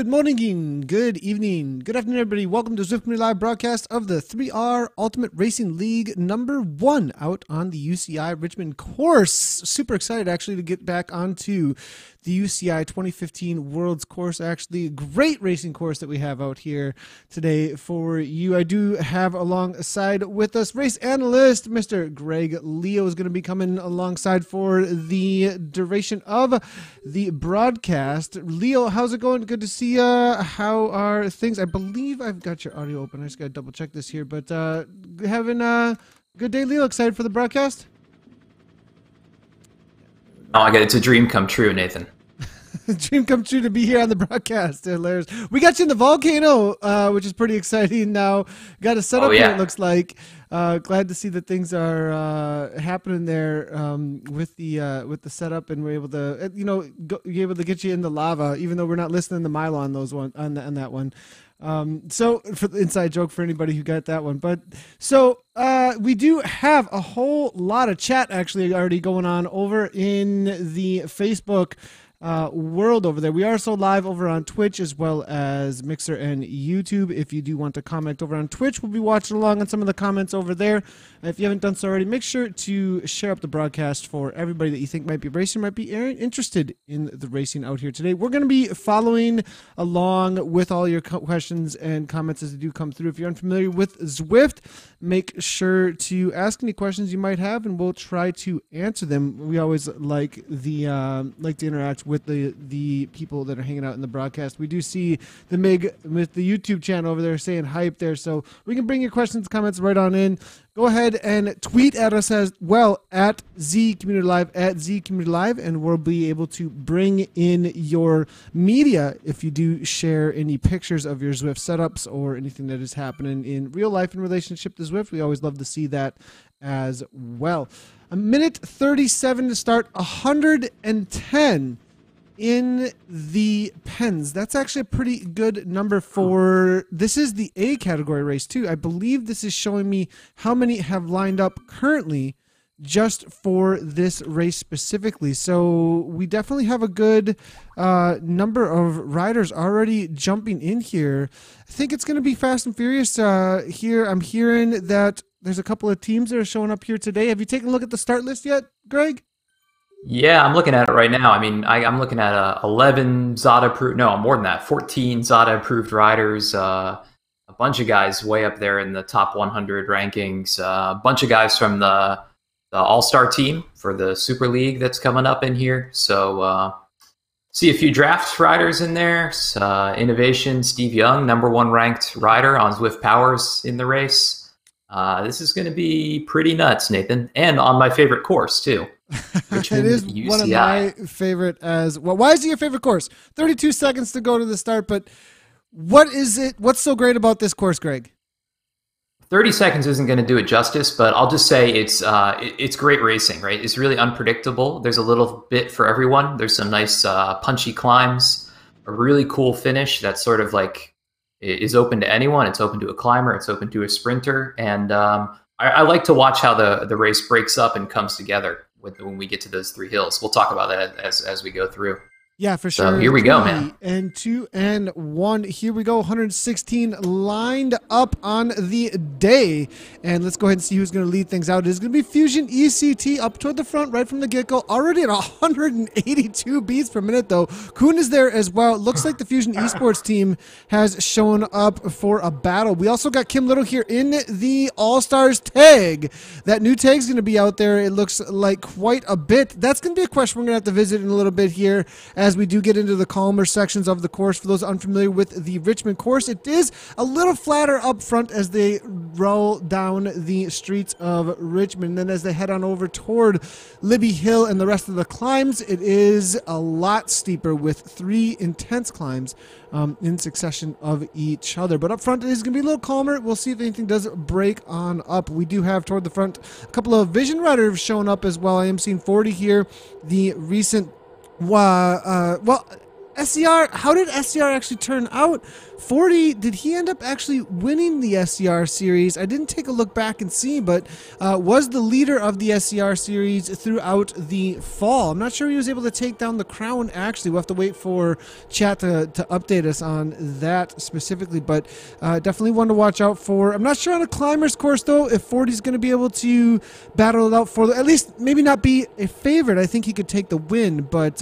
morning, good evening, good afternoon, everybody. Welcome to Zwift Community Live broadcast of the 3R Ultimate Racing League #1 out on the UCI Richmond course. Super excited actually to get back onto the UCI 2015 Worlds course. Actually, a great racing course that we have out here today for you. I do have alongside with us race analyst Mr. Greg Leo is going to be coming alongside for the duration of the broadcast. Leo, how's it going? Good to see you. How are things? I believe I've got your audio open. I just got to double check this here, but having a good day, Leo. Excited for the broadcast? Oh, it's a dream come true, Nathan. Dream come true to be here on the broadcast. Hilarious. We got you in the volcano, which is pretty exciting now. Got a setup here, it looks like. Glad to see that things are happening there with the setup, and we're able to, be able to get you in the lava, even though we're not listening to Milo on those on that one. So for the inside joke for anybody who got that one, but so we do have a whole lot of chat actually already going on over in the Facebook world over there. We are also live over on Twitch as well as Mixer and YouTube. If you do want to comment over on Twitch, we'll be watching along on some of the comments over there. If you haven't done so already, make sure to share up the broadcast for everybody that you think might be racing, might be interested in the racing out here today. We're going to be following along with all your questions and comments as they do come through. If you're unfamiliar with Zwift, make sure to ask any questions you might have, and we'll try to answer them. We always like to interact with the people that are hanging out in the broadcast. We do see the Mig with the YouTube channel over there saying hype there, so we can bring your questions, comments right on in. Go ahead and tweet at us as well at Z Community Live, and we'll be able to bring in your media if you do share any pictures of your Zwift setups or anything that is happening in real life in relationship to Zwift. We always love to see that as well. A minute 37 to start, 110 in the pens. That's actually a pretty good number for, this is the A category race too. I believe this is showing me how many have lined up currently just for this race specifically. So we definitely have a good number of riders already jumping in here. I think it's going to be fast and furious here. I'm hearing that there's a couple of teams that are showing up here today. Have you taken a look at the start list yet, Greg? Yeah, I'm looking at it right now. I mean, I'm looking at 11 ZADA approved, no, more than that, 14 ZADA approved riders, a bunch of guys way up there in the top 100 rankings, a bunch of guys from the All-Star team for the Super League that's coming up in here. So see a few draft riders in there. Innovation, Steve Young, #1 ranked rider on Zwift Powers in the race. This is going to be pretty nuts, Nathan, and on my favorite course too. It is UCI. One of my favorite as well. Why is it your favorite course? 32 seconds to go to the start, but what is it? What's so great about this course, Greg? 30 seconds isn't going to do it justice, but I'll just say it's great racing, right? It's really unpredictable. There's a little bit for everyone. There's some nice punchy climbs, a really cool finish that's sort of like is open to anyone. It's open to a climber. It's open to a sprinter. And I like to watch how the race breaks up and comes together when we get to those 3 hills. We'll talk about that as we go through. Yeah, for sure. So here we go, man. 3 and 2 and 1. Here we go. 116 lined up on the day. And let's go ahead and see who's going to lead things out. It is going to be Fusion ECT up toward the front right from the get-go. Already at 182 beats per minute, though. Kuhn is there as well. It looks like the Fusion Esports team has shown up for a battle. We also got Kim Little here in the All-Stars tag. That new tag is going to be out there. It looks like quite a bit. That's going to be a question we're going to have to visit in a little bit here as we do get into the calmer sections of the course. For those unfamiliar with the Richmond course, it is a little flatter up front as they roll down the streets of Richmond. Then as they head on over toward Libby Hill and the rest of the climbs, it is a lot steeper with 3 intense climbs in succession of each other. But up front, it is going to be a little calmer. We'll see if anything does break on up. We do have toward the front a couple of Vision riders showing up as well. I am seeing 40 here. The recent well, SCR, how did SCR actually turn out? 40, did he end up actually winning the SCR series? I didn't take a look back and see, but was the leader of the SCR series throughout the fall. I'm not sure he was able to take down the crown, actually. We'll have to wait for chat to update us on that specifically, but definitely one to watch out for. I'm not sure on a climber's course, though, if 40's going to be able to battle it out for, at least maybe not be a favorite. I think he could take the win, but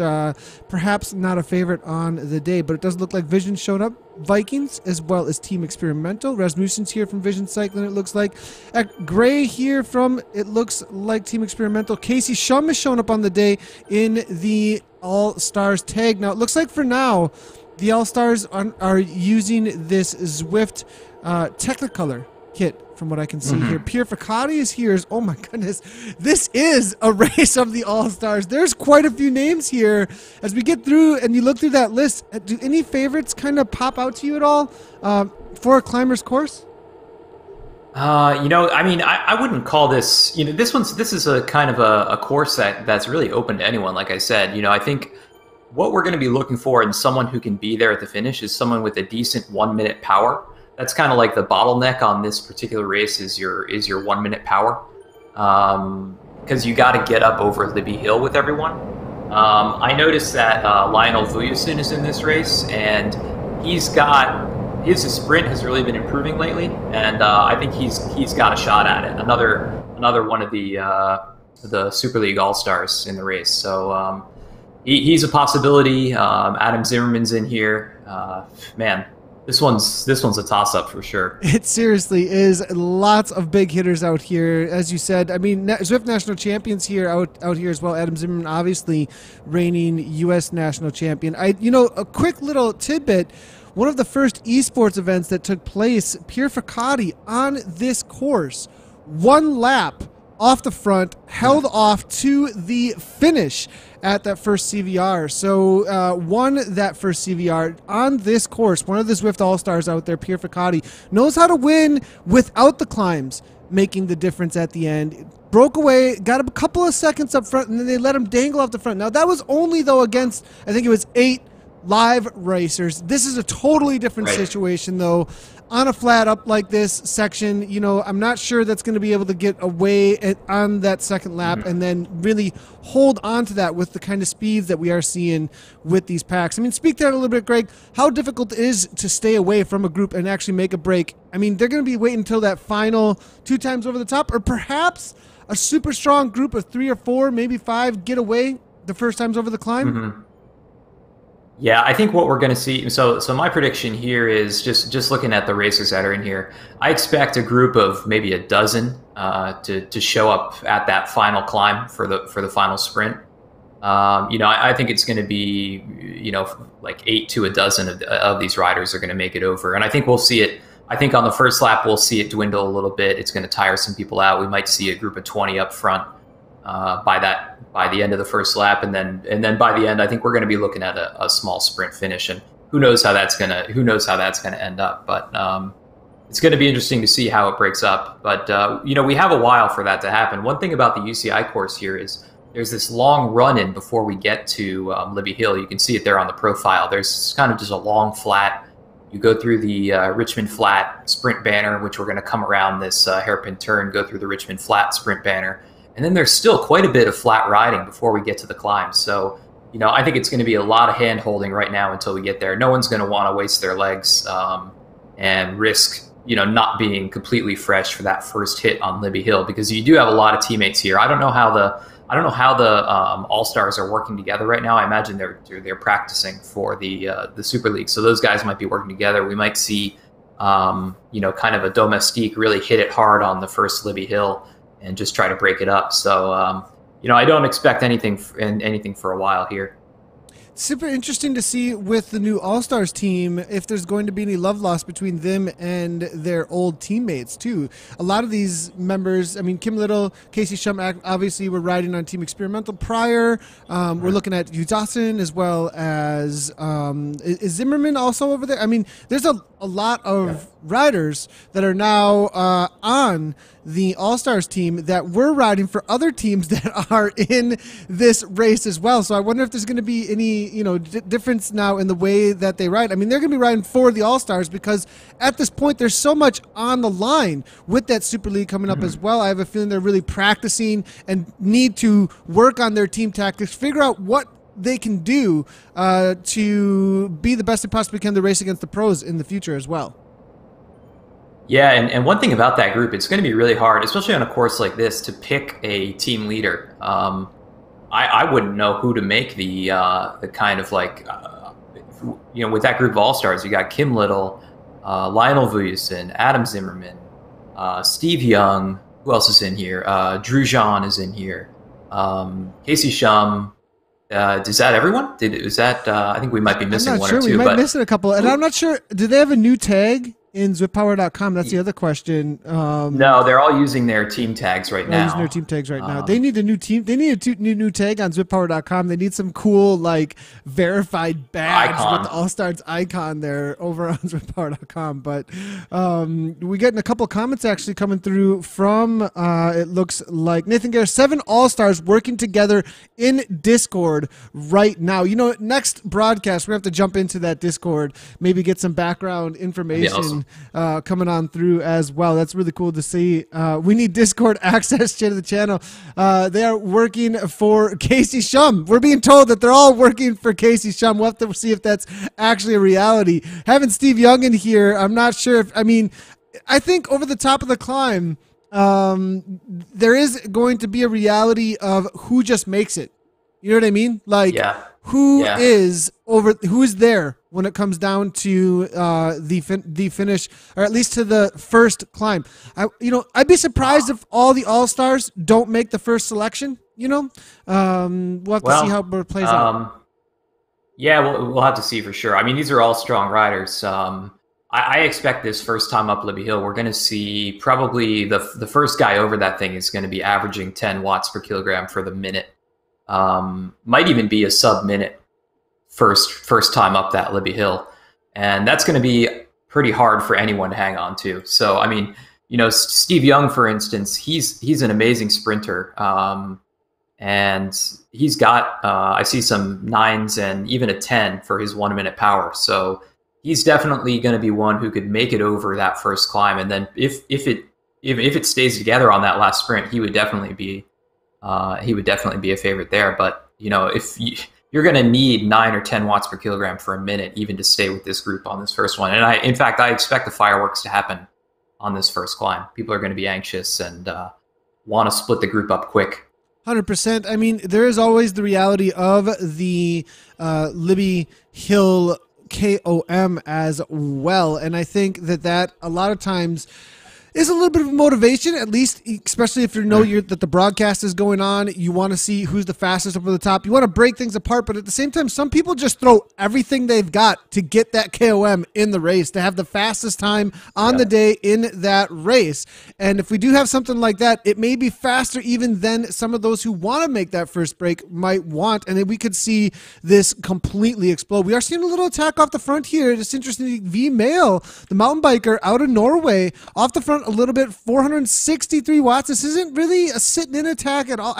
perhaps not a favorite on the day. But it does look like Vision showed up, Vikings, as well as Team Experimental. Rasmussen's here from Vision Cycling, it looks like. Gray here from, it looks like, Team Experimental. Casey Shum is showing up on the day in the All-Stars tag. Now, it looks like for now, the All-Stars are using this Zwift Technicolor kit, from what I can see here. Pierre Ficati is here. Oh my goodness. This is a race of the All-Stars. There's quite a few names here. As we get through and you look through that list, do any favorites kind of pop out to you at all for a climber's course? You know, I mean, I wouldn't call this, you know, this is a kind of a course that's really open to anyone. Like I said, you know, I think what we're going to be looking for in someone who can be there at the finish is someone with a decent 1 minute power. That's kind of like the bottleneck on this particular race is your 1 minute power, because you got to get up over Libby Hill with everyone. I noticed that Lionel Vujasin is in this race, and his sprint has really been improving lately, and I think he's got a shot at it. Another one of the Super League All-Stars in the race. So he's a possibility. Adam Zimmerman's in here. Man. This one's a toss-up for sure. It seriously is. Lots of big hitters out here, as you said. I mean, Zwift national champions here out here as well. Adam Zimmerman, obviously reigning U.S. national champion. A quick little tidbit. One of the first esports events that took place, Pierre Ficati on this course, 1 lap off the front, held off to the finish at that first CVR. So won that first CVR on this course. One of the Zwift All-Stars out there, Pierre Ficati, knows how to win without the climbs, making the difference at the end. Broke away, got a couple of seconds up front, and then they let him dangle off the front. Now, that was only, though, against, I think it was 8 live racers. This is a totally different situation, though. On a flat up like this section, you know, I'm not sure that's going to be able to get away on that second lap and then really hold on to that with the kind of speeds that we are seeing with these packs. I mean, speak to that a little bit, Greg. How difficult it is to stay away from a group and actually make a break? I mean, they're going to be waiting until that final 2 times over the top, or perhaps a super strong group of 3 or 4, maybe 5 get away the first times over the climb? Yeah, I think what we're going to see. So my prediction here is just looking at the racers that are in here. I expect a group of maybe a dozen to show up at that final climb for the final sprint. I think it's going to be like 8 to a dozen of these riders are going to make it over, and I think we'll see it. I think on the first lap we'll see it dwindle a little bit. It's going to tire some people out. We might see a group of 20 up front by the end of the first lap, and then by the end, I think we're going to be looking at a small sprint finish, and who knows how that's gonna end up. But it's going to be interesting to see how it breaks up. But we have a while for that to happen. One thing about the UCI course here is there's this long run-in before we get to Libby Hill. You can see it there on the profile. There's kind of just a long flat. You go through the Richmond Flat sprint banner, which we're going to come around this hairpin turn, go through the Richmond Flat sprint banner. And then there's still quite a bit of flat riding before we get to the climb. So, I think it's going to be a lot of hand holding right now until we get there. No one's going to want to waste their legs and risk, not being completely fresh for that first hit on Libby Hill, because you do have a lot of teammates here. I don't know how the All-Stars are working together right now. I imagine they're practicing for the Super League. So those guys might be working together. We might see, kind of a Domestique really hit it hard on the first Libby Hill and just try to break it up. So, I don't expect anything for a while here. Super interesting to see with the new All-Stars team if there's going to be any love lost between them and their old teammates, too. A lot of these members, I mean, Kim Little, Casey Shum, obviously were riding on Team Experimental prior. We're looking at Vujasin as well as is Zimmerman also over there? I mean, there's a lot of riders that are now on the All-Stars team that we're riding for other teams that are in this race as well. So I wonder if there's going to be any, difference now in the way that they ride. I mean, they're going to be riding for the All-Stars because at this point there's so much on the line with that Super League coming up as well. I have a feeling they're really practicing and need to work on their team tactics, figure out what they can do to be the best they possibly can to race against the pros in the future as well. Yeah, and one thing about that group, it's going to be really hard, especially on a course like this, to pick a team leader. I wouldn't know who to make the kind of with that group of all-stars. You got Kim Little, Lionel Vujasin, Adam Zimmerman, Steve Young. Who else is in here? Drew Jean is in here. Casey Shum. Is that everyone? I think we might be missing one or two. We might be missing a couple. And I'm not sure. Do they have a new tag in ZwipPower.com? That's the other question. No, they're all using their team tags right now. Using their team tags right now. They need a new team. They need a new tag on ZwipPower.com. They need some cool verified badge with the All-Stars icon there over on ZwipPower.com. But we're getting a couple of comments actually coming through from it looks like Nathan Garrett, 7 All-Stars working together in Discord right now. Next broadcast we're gonna have to jump into that Discord, maybe get some background information coming on through as well. That's really cool to see. We need Discord access to the channel. They are working for Casey Shum. We're being told that they're all working for Casey Shum. We'll have to see if that's actually a reality. Having Steve Young in here, I'm not sure if, I think over the top of the climb, there is going to be a reality of who just makes it. You know what I mean? Who is there when it comes down to the finish, or at least to the first climb. I'd be surprised if all the All-Stars don't make the first selection. We'll have to see how it plays out. Yeah, we'll have to see for sure. These are all strong riders. I expect this first time up Libby Hill, we're going to see probably the first guy over that thing is going to be averaging 10 watts per kilogram for the minute. Might even be a sub-minute first time up that Libby Hill. And that's going to be pretty hard for anyone to hang on to. So, Steve Young, for instance, he's an amazing sprinter. And he's got, I see some 9s and even a 10 for his 1 minute power. So he's definitely going to be one who could make it over that first climb. And then if it stays together on that last sprint, he would definitely be a favorite there. But, if you're going to need 9 or 10 watts per kilogram for a minute, even to stay with this group on this first one. And in fact, I expect the fireworks to happen on this first climb. People are going to be anxious and want to split the group up quick. 100%. There is always the reality of the Libby Hill KOM as well. And I think that a lot of times is a little bit of motivation, at least, especially if that the broadcast is going on. You want to see who's the fastest up at the top. You want to break things apart, but at the same time, some people just throw everything they've got to get that KOM in the race, to have the fastest time on the day in that race. And if we do have something like that, it may be faster even than some of those who want to make that first break might want, and then we could see this completely explode. We are seeing a little attack off the front here. It's interesting. V Mail, the mountain biker out of Norway, off the front a little bit, 463 watts. This isn't really a sit-in attack at all.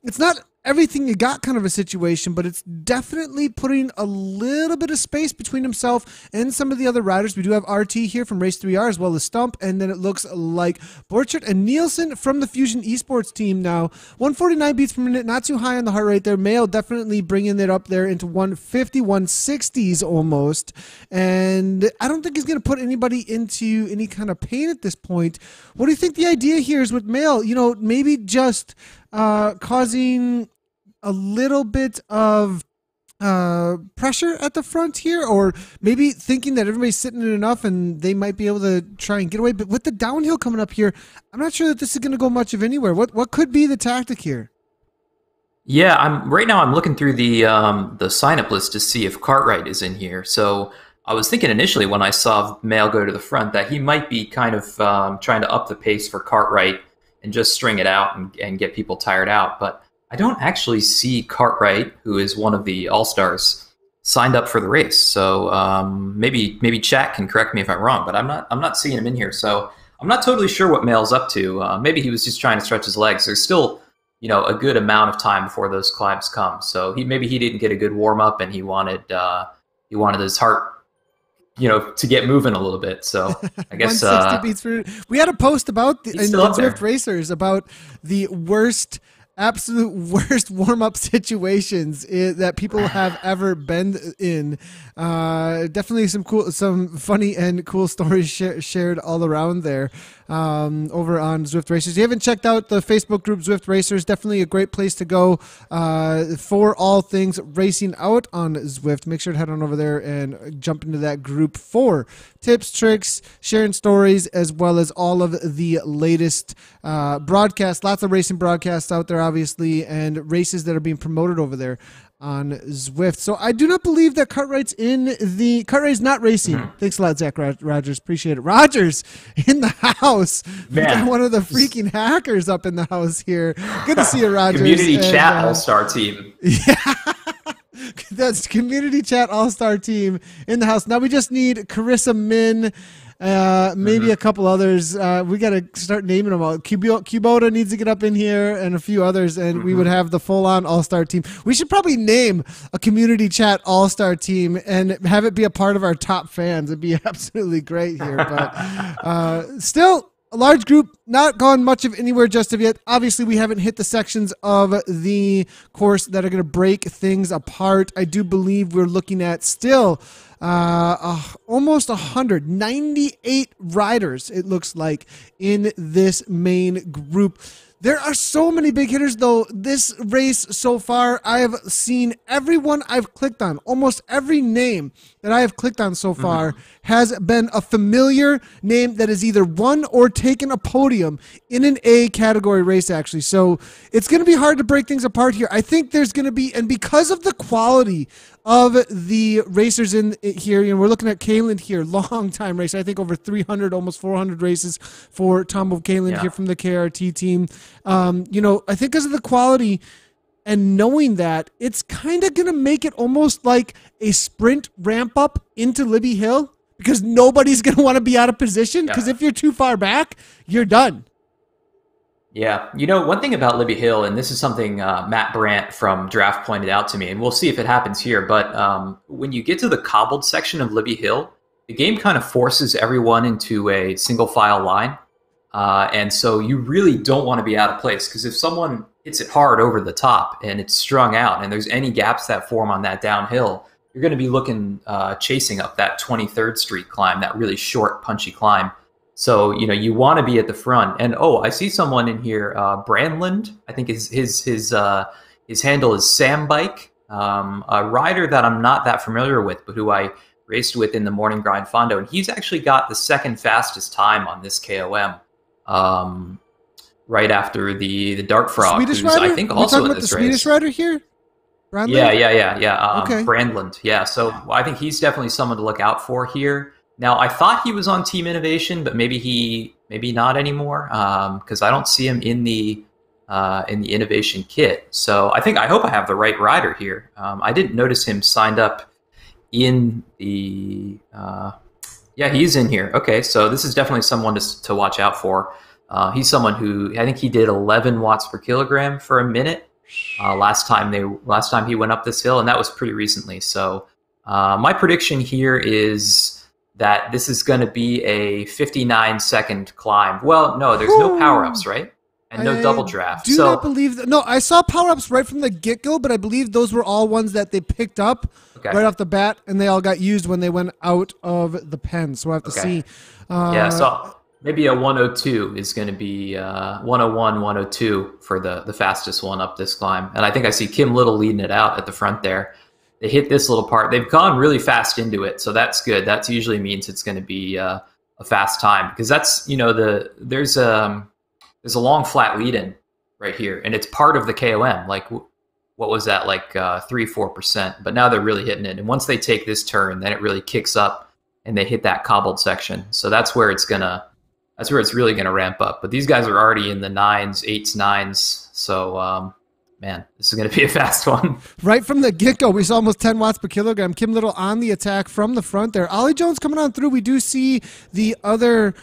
It's not everything you got kind of a situation, but it's definitely putting a little bit of space between himself and some of the other riders. We do have RT here from Race 3R as well as Stump, and then it looks like Borchert and Nielsen from the Fusion Esports team now. 149 beats per minute, not too high on the heart rate there. Mayo definitely bringing it up there into 150, 160s almost, and I don't think he's going to put anybody into any kind of pain at this point. What do you think the idea here is with Mayo? Maybe just causing a little bit of pressure at the front here, or maybe thinking that everybody's sitting in enough and they might be able to try and get away. But with the downhill coming up here, I'm not sure that this is going to go much of anywhere. What could be the tactic here? Yeah, right now I'm looking through the sign-up list to see if Cartwright is in here. So I was thinking initially when I saw Mail go to the front that he might be kind of trying to up the pace for Cartwright and just string it out and get people tired out. But I don't actually see Cartwright, who is one of the All-Stars, signed up for the race. So maybe chat can correct me if I'm wrong, but I'm not seeing him in here. So I'm not totally sure what Mail's up to. Maybe he was just trying to stretch his legs. There's still, a good amount of time before those climbs come. So maybe he didn't get a good warm up, and he wanted his heart, to get moving a little bit. So I guess 160 beats per minute. We had a post about the Zwift Racers about the absolute worst warm-up situations that people have ever been in. Definitely some funny and cool stories shared all around there over on Zwift Racers. If you haven't checked out the Facebook group Zwift Racers, definitely a great place to go for all things racing out on Zwift. Make sure to head on over there and jump into that group for tips, tricks, sharing stories, as well as all of the latest broadcasts. Lots of racing broadcasts out there, obviously, and races that are being promoted over there on Zwift. So I do not believe that Cartwright's not racing. Thanks a lot, Zach Rogers. Appreciate it. Rogers in the house. We got one of the freaking hackers up in the house here. Good to see you, Rogers. Community chat all-star team. Yeah. That's community chat all-star team in the house. Now we just need Carissa Min, maybe a couple others. We got to start naming them all. Kubota needs to get up in here, and a few others, and we would have the full-on all-star team. We should probably name a community chat all-star team and have it be a part of our top fans. It'd be absolutely great here, but still. A large group, not gone much of anywhere just of yet. Obviously, we haven't hit the sections of the course that are going to break things apart. I do believe we're looking at still almost 198 riders, it looks like, in this main group. There are so many big hitters, though. This race so far, I have seen everyone I've clicked on. Almost every name that I have clicked on so far has been a familiar name that has either won or taken a podium in an A category race, actually. So it's going to be hard to break things apart here. I think there's going to be, and because of the quality of the racers in here, we're looking at Kaland here, long time racer. I think over 300, almost 400 races for Tom Kaland here from the KRT team. I think because of the quality and knowing that, it's kind of going to make it almost like a sprint ramp up into Libby Hill, because nobody's going to want to be out of position, because if you're too far back, you're done. Yeah. One thing about Libby Hill, and this is something Matt Brandt from Draft pointed out to me, and we'll see if it happens here, but when you get to the cobbled section of Libby Hill, the game kind of forces everyone into a single file line. And so you really don't want to be out of place, because if someone hits it hard over the top and it's strung out and there's any gaps that form on that downhill, you're going to be looking, chasing up that 23rd Street climb, that really short, punchy climb. So, you want to be at the front. And, I see someone in here, Brandland. I think his handle is Sam Bike, a rider that I'm not that familiar with, but who I raced with in the Morning Grind Fondo. And he's actually got the second fastest time on this KOM. Right after the Dart Frog, Swedish rider? I think also in this race. Swedish rider here? Brandland? Yeah. Okay. Brandland. Yeah. So I think he's definitely someone to look out for here. Now, I thought he was on Team Innovation, but maybe not anymore, because I don't see him in the Innovation kit. So I hope I have the right rider here. I didn't notice him signed up in the. Yeah, he's in here. Okay, so this is definitely someone to watch out for. He's someone who, I think he did 11 watts per kilogram for a minute last time he went up this hill, and that was pretty recently. So my prediction here is that this is going to be a 59-second climb. Well, no, there's no power-ups, right? And no double draft. Do not believe that. No, I saw power-ups right from the get-go, but I believe those were all ones that they picked up right off the bat, and they all got used when they went out of the pen. So we'll have to see. So maybe a 102 is going to be 101, 102 for the fastest one up this climb. And I think I see Kim Little leading it out at the front there. They hit this little part. They've gone really fast into it, so that's good. That usually means it's going to be a fast time, because that's, there's a long flat lead-in right here, and it's part of the KOM. Like, what was that, like 3-4%? But now they're really hitting it, and once they take this turn, then it really kicks up, and they hit that cobbled section. So that's where it's really gonna ramp up. But these guys are already in the 9s, 8s, 9s. So man, this is going to be a fast one. Right from the get-go, we saw almost 10 watts per kilogram. Kim Little on the attack from the front there. Ollie Jones coming on through. We do see the other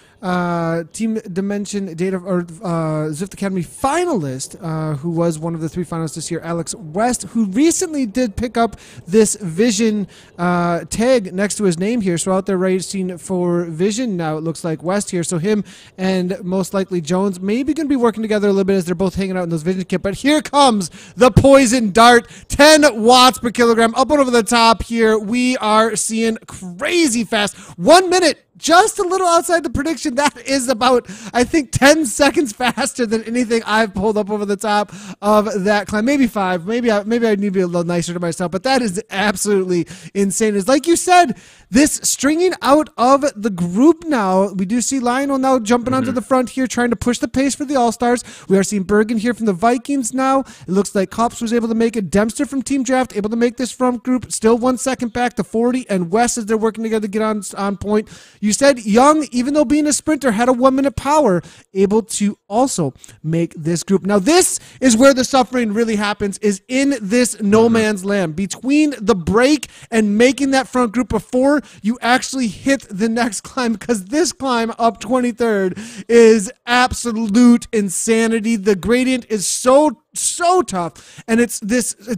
Team Dimension Data or Zwift Academy finalist, who was one of the 3 finalists this year, Alex West, who recently did pick up this Vision tag next to his name here. So out there racing for Vision now, it looks like West here. So him and most likely Jones maybe going to be working together a little bit as they're both hanging out in those Vision kit. But here comes the Poison Dart, 10 watts per kilogram, up and over the top here. We are seeing crazy fast. 1 minute. Just a little outside the prediction. That is about, I think, 10 seconds faster than anything I've pulled up over the top of that climb. Maybe 5. Maybe I need to be a little nicer to myself, but that is absolutely insane. It's like you said, this stringing out of the group now. We do see Lionel now jumping onto the front here, trying to push the pace for the All-Stars. We are seeing Bergen here from the Vikings now. It looks like Kops was able to make it. Dempster from Team Draft able to make this front group. Still 1 second back to 40, and West as they're working together to get on point. You said Young, even though being a sprinter, had a 1 minute power, able to also make this group. Now, this is where the suffering really happens, is in this no man's land between the break and making that front group before you actually hit the next climb, because this climb up 23rd is absolute insanity. The gradient is so tough, and it's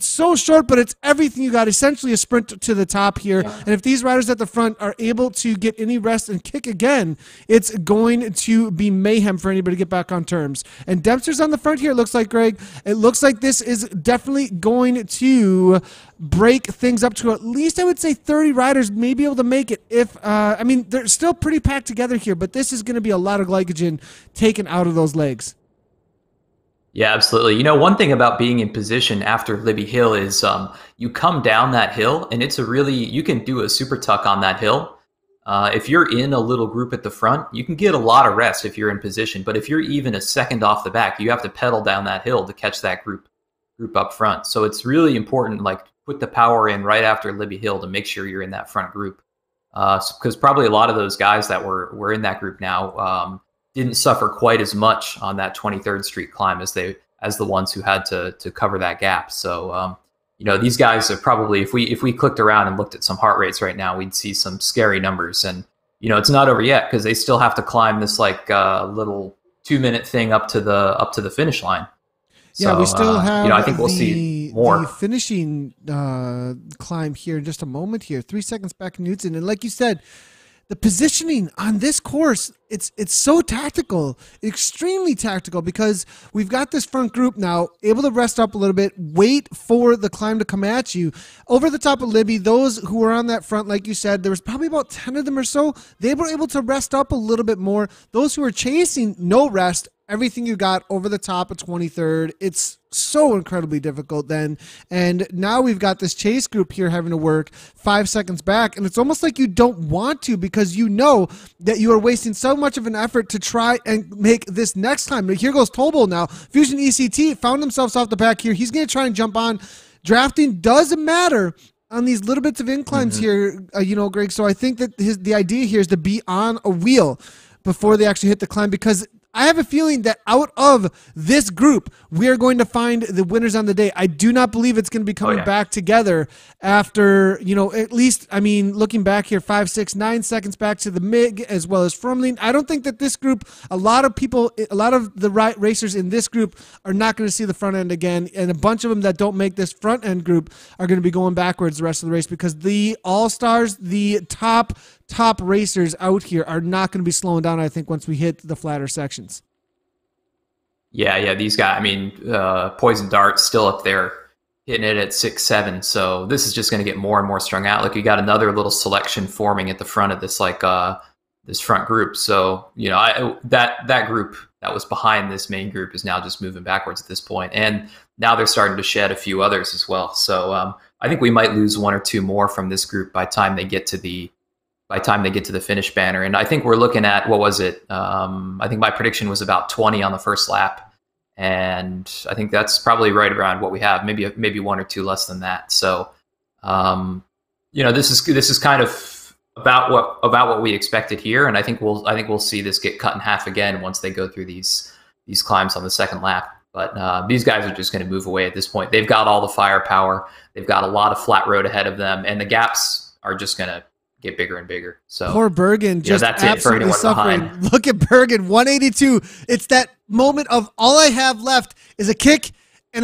so short, but it's everything you got. Essentially a sprint to the top here. And if these riders at the front are able to get any rest and kick again, it's going to be mayhem for anybody to get back on terms. And Dempster's on the front here, it looks like, Greg. It looks like this is definitely going to break things up to at least, I would say, 30 riders may be able to make it. If I mean, they're still pretty packed together here, but this is going to be a lot of glycogen taken out of those legs. Yeah, absolutely. You know, one thing about being in position after Libby Hill is you come down that hill, and it's you can do a super tuck on that hill. If you're in a little group at the front, you can get a lot of rest if you're in position. But if you're even a second off the back, you have to pedal down that hill to catch that group up front. So it's really important, like, put the power in right after Libby Hill to make sure you're in that front group. Because probably a lot of those guys that were in that group now didn't suffer quite as much on that 23rd Street climb as the ones who had to cover that gap. So you know, these guys are probably, if we clicked around and looked at some heart rates right now, we'd see some scary numbers. And you know, it's not over yet, because they still have to climb this like little 2-minute thing up to the finish line. Yeah, so, we still have. You know, I think we'll see more. The finishing climb here in just a moment. Here, 3 seconds back in Newton, and like you said, the positioning on this course, it's so tactical, extremely tactical, because we've got this front group now able to rest up a little bit, wait for the climb to come at you. Over the top of Libby, those who were on that front, like you said, there was probably about 10 of them or so. They were able to rest up a little bit more. Those who were chasing, no rest. Everything you got over the top of 23rd. It's so incredibly difficult then. And now we've got this chase group here having to work 5 seconds back. And it's almost like you don't want to, because you know that you are wasting so much of an effort to try and make this next time. Here goes Tolbo now. Fusion ECT found themselves off the back here. He's going to try and jump on. Drafting doesn't matter on these little bits of inclines here, you know, Greg. So I think that the idea here is to be on a wheel before they actually hit the climb, because I have a feeling that out of this group, we are going to find the winners on the day. I do not believe it's going to be coming back together after, you know, at least, I mean, looking back here, 5, 6, 9 seconds back to the MiG as well as Frumling. I don't think that this group, a lot of the racers in this group are not going to see the front end again. And a bunch of them that don't make this front end group are going to be going backwards the rest of the race, because the All-Stars, the top racers out here are not going to be slowing down, I think, once we hit the flatter sections. Yeah, these guys, I mean, Poison Dart's still up there hitting it at 6, 7. So this is just going to get more and more strung out. Like, you got another little selection forming at the front of this, like, this front group. So, you know, that group that was behind this main group is now just moving backwards at this point. And now they're starting to shed a few others as well. So I think we might lose 1 or 2 more from this group by the time they get to the finish banner. And I think we're looking at, what was it? I think my prediction was about 20 on the first lap. And I think that's probably right around what we have, maybe 1 or 2 less than that. So, you know, this is kind of about what we expected here. And I think we'll see this get cut in half again once they go through these climbs on the second lap. But these guys are just going to move away at this point. They've got all the firepower. They've got a lot of flat road ahead of them, and the gaps are just going to get bigger and bigger. So poor Bergen, just that's absolutely it for suffering. behind. Look at Bergen, 182. It's that moment of all I have left is a kick and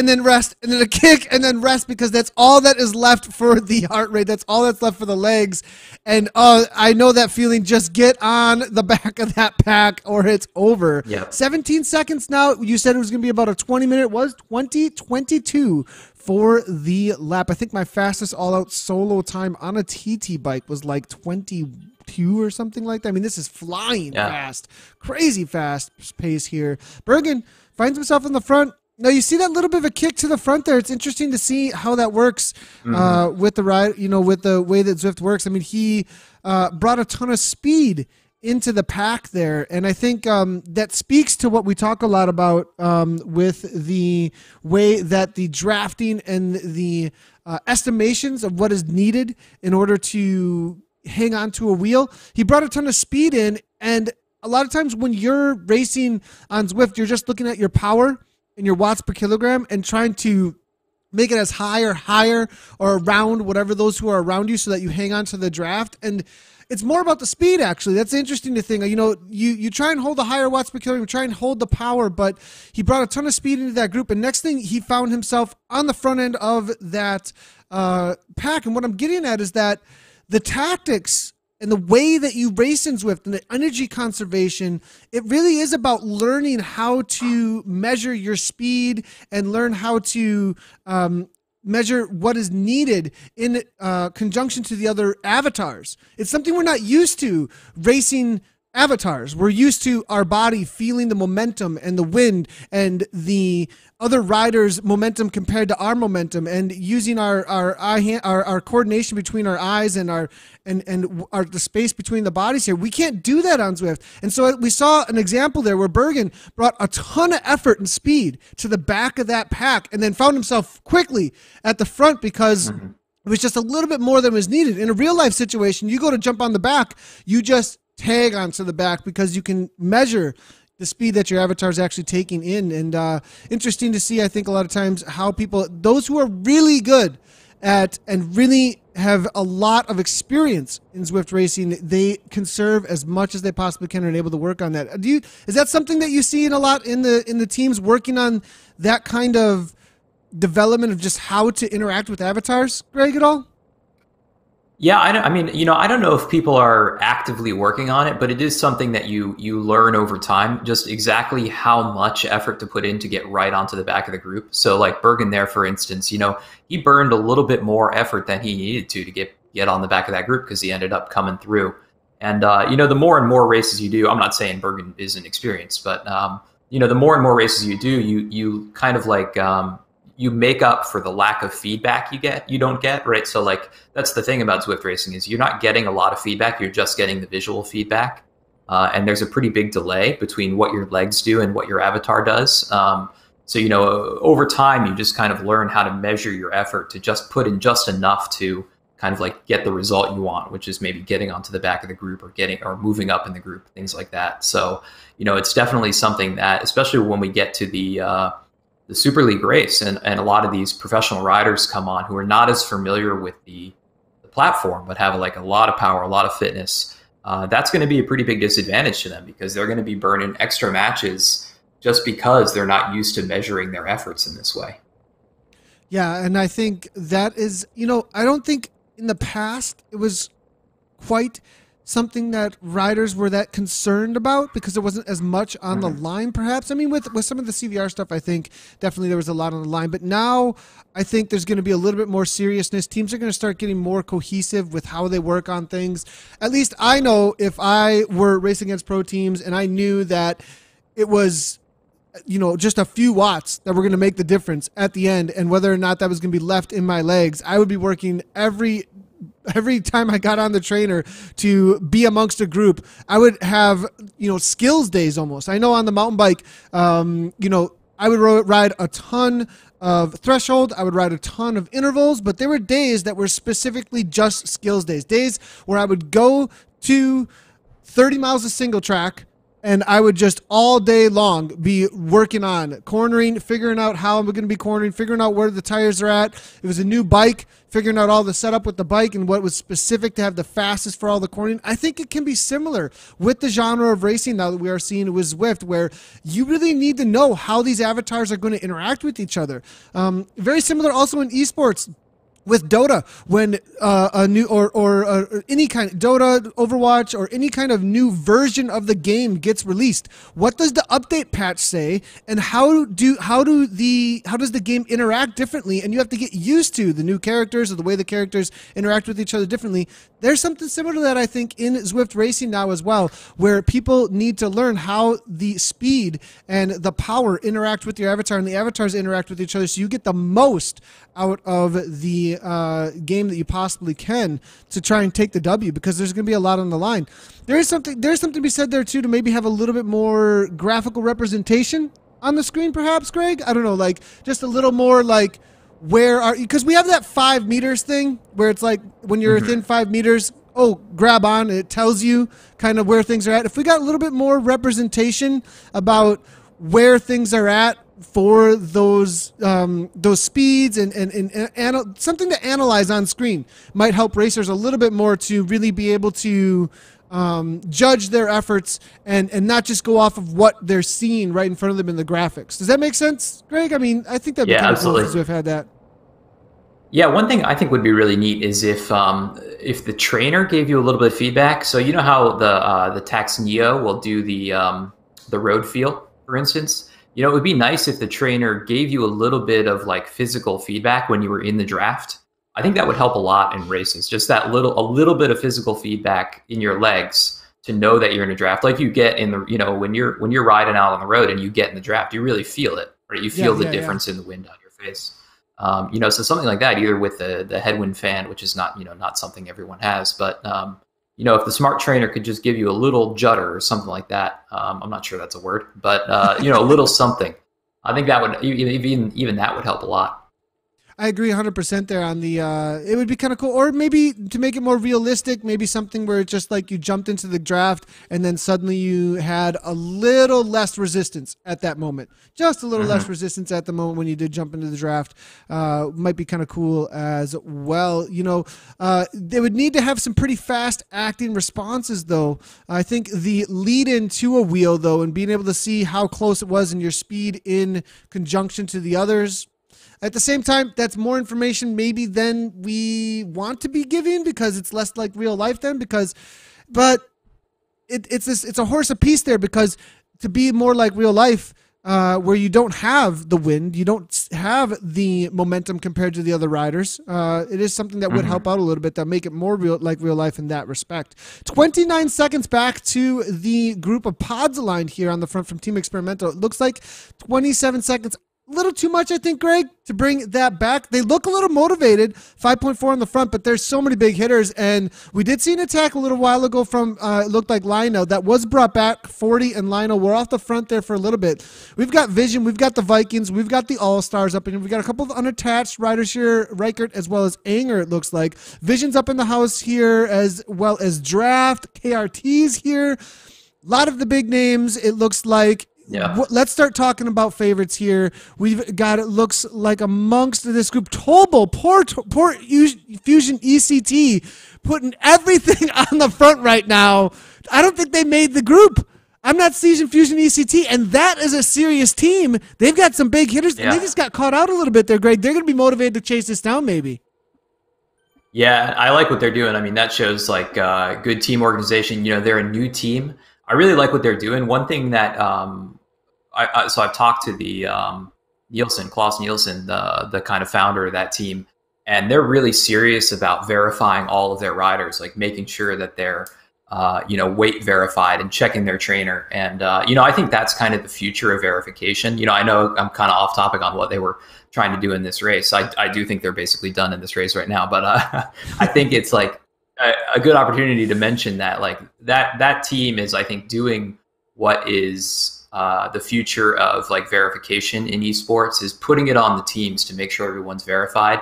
then rest, and then a kick and then rest, because that's all that is left for the heart rate. That's all that's left for the legs. And I know that feeling. Just get on the back of that pack or it's over. Yep. 17 seconds now. You said it was going to be about a 20-minute. It was 20:22 for the lap. I think my fastest all-out solo time on a TT bike was like 22 or something like that. I mean, this is flying fast. Crazy fast pace here. Bergen finds himself in the front. Now you see that little bit of a kick to the front there. It's interesting to see how that works with the ride, with the way that Zwift works. I mean, he brought a ton of speed into the pack there, and I think that speaks to what we talk a lot about with the way that the drafting and the estimations of what is needed in order to hang on to a wheel. He brought a ton of speed in, and a lot of times when you're racing on Zwift, you're just looking at your power and your watts per kilogram and trying to make it as high or higher or around whatever those who are around you so that you hang on to the draft. And it's more about the speed, actually. That's interesting to think. You try and hold the higher watts per kilogram, you try and hold the power, but he brought a ton of speed into that group. And next thing, he found himself on the front end of that pack. And what I'm getting at is that the tactics and the way that you race in Zwift and the energy conservation, it really is about learning how to measure your speed and learn how to measure what is needed in conjunction to the other avatars. It's something we're not used to racing avatars. We're used to our body feeling the momentum and the wind and the other riders' momentum compared to our momentum, and using our coordination between our eyes and the space between the bodies here. We can't do that on Zwift. And so we saw an example there where Bergen brought a ton of effort and speed to the back of that pack and then found himself quickly at the front because it was just a little bit more than was needed. In a real life situation, you go to jump on the back, you just tag onto the back because you can measure the speed that your avatar is actually taking in. And interesting to see, I think, a lot of times how people, those who are really good at and really have a lot of experience in Zwift racing, they conserve as much as they possibly can and are able to work on that. Is that something that you see in a lot in the teams working on that kind of development of just how to interact with avatars, Greg, at all? Yeah, I don't know if people are actively working on it, but it is something that you learn over time, just exactly how much effort to put in to get right onto the back of the group. So like Bergen there, for instance, he burned a little bit more effort than he needed to get on the back of that group because he ended up coming through. And, the more and more races you do, I'm not saying Bergen isn't experienced, but, the more and more races you do, you kind of like, you make up for the lack of feedback you don't get, right? So like, that's the thing about Zwift racing is you're not getting a lot of feedback. You're just getting the visual feedback. And there's a pretty big delay between what your legs do and what your avatar does. So, over time, you just kind of learn how to measure your effort to just put in just enough to kind of like get the result you want, which is maybe getting onto the back of the group or moving up in the group, things like that. So, it's definitely something that, especially when we get to the Super League race and a lot of these professional riders come on who are not as familiar with the platform, but have like a lot of power, a lot of fitness. That's going to be a pretty big disadvantage to them because they're going to be burning extra matches just because they're not used to measuring their efforts in this way. Yeah. And I think that is, I don't think in the past it was quite something that riders were that concerned about because there wasn't as much on the line, perhaps. I mean, with some of the CVR stuff, I think definitely there was a lot on the line. But now I think there's going to be a little bit more seriousness. Teams are going to start getting more cohesive with how they work on things. At least I know if I were racing against pro teams and I knew that it was, just a few watts that were going to make the difference at the end and whether or not that was going to be left in my legs, I would be working every time I got on the trainer to be amongst a group. I would have, skills days almost. I know on the mountain bike, I would ride a ton of threshold. I would ride a ton of intervals, but there were days that were specifically just skills days where I would go to 30 miles of single track and I would just all day long be working on cornering, figuring out how I'm going to be cornering, figuring out where the tires are at. It was a new bike, figuring out all the setup with the bike and what was specific to have the fastest for all the cornering. I think it can be similar with the genre of racing now that we are seeing with Zwift, where you really need to know how these avatars are going to interact with each other. Very similar also in esports. With Dota, when a new or any kind of Dota, Overwatch, or any kind of new version of the game gets released, what does the update patch say, and how does the game interact differently? And you have to get used to the new characters or the way the characters interact with each other differently. There's something similar to that, I think, in Zwift Racing now as well, where people need to learn how the speed and the power interact with your avatar, and the avatars interact with each other, so you get the most out of the game that you possibly can to try and take the W, because there's going to be a lot on the line. There's something to be said there too, to maybe have a little bit more graphical representation on the screen, perhaps, Greg. I don't know, like just a little more like because we have that 5 meters thing where it's like when you're within 5 meters, oh, grab on, and it tells you kind of where things are at. If we got a little bit more representation about where things are at for those speeds and something to analyze on screen might help racers a little bit more to really be able to judge their efforts and not just go off of what they're seeing right in front of them in the graphics. Does that make sense, Greg? I mean, I think that'd be kind of cool if we've had that. Yeah, one thing I think would be really neat is if the trainer gave you a little bit of feedback. So you know how the Tacx Neo will do the road feel, for instance. You know, it would be nice if the trainer gave you a little bit of like physical feedback when you were in the draft. I think that would help a lot in races. Just that a little bit of physical feedback in your legs to know that you're in a draft. Like you get in the, you know, when you're riding out on the road and you get in the draft, you really feel it, right? You feel the difference in the wind on your face. You know, so something like that, either with the headwind fan, which is not, you know, not something everyone has, but you know, if the smart trainer could just give you a little judder or something like that, I'm not sure that's a word, but you know, a little something. I think that would even that would help a lot. I agree 100% there on the, it would be kind of cool. Or maybe to make it more realistic, maybe something where it's just like you jumped into the draft and then suddenly you had a little less resistance at that moment. Just a little less resistance at the moment when you did jump into the draft. Might be kind of cool as well. You know, they would need to have some pretty fast acting responses though. I think the lead into a wheel though, and being able to see how close it was and your speed in conjunction to the others. At the same time, that's more information maybe than we want to be giving because it's less like real life then. But it's a horse apiece there, because to be more like real life, where you don't have the wind, you don't have the momentum compared to the other riders, it is something that would help out a little bit, that make it more like real life in that respect. 29 seconds back to the group of pods aligned here on the front from Team Experimental. It looks like 27 seconds. A little too much, I think, Greg, to bring that back. They look a little motivated, 5.4 on the front, but there's so many big hitters. And we did see an attack a little while ago from, it looked like Lionel, that was brought back. 40 and Lionel were off the front there for a little bit. We've got Vision, we've got the Vikings, we've got the All-Stars up in here. We've got a couple of unattached riders here, Reichert as well as Anger, it looks like. Vision's up in the house here, as well as Draft. KRT's here. A lot of the big names, it looks like. Yeah. Let's start talking about favorites here. We've got, it looks like amongst this group, Tobal, poor Fusion ECT, putting everything on the front right now. I don't think they made the group. I'm not seeing Fusion ECT, and that is a serious team. They've got some big hitters, and they just got caught out a little bit there, Greg. They're going to be motivated to chase this down, maybe. Yeah, I like what they're doing. I mean, that shows like good team organization. You know, they're a new team. I really like what they're doing. One thing that so I've talked to the Klaus Nielsen, the kind of founder of that team, and they're really serious about verifying all of their riders, like making sure that they're you know, weight verified and checking their trainer. And you know, I think that's kind of the future of verification. You know, I know I'm kind of off topic on what they were trying to do in this race. I do think they're basically done in this race right now, but I think it's like a good opportunity to mention that, like that team is, I think, doing what is the future of like verification in esports, is putting it on the teams to make sure everyone's verified.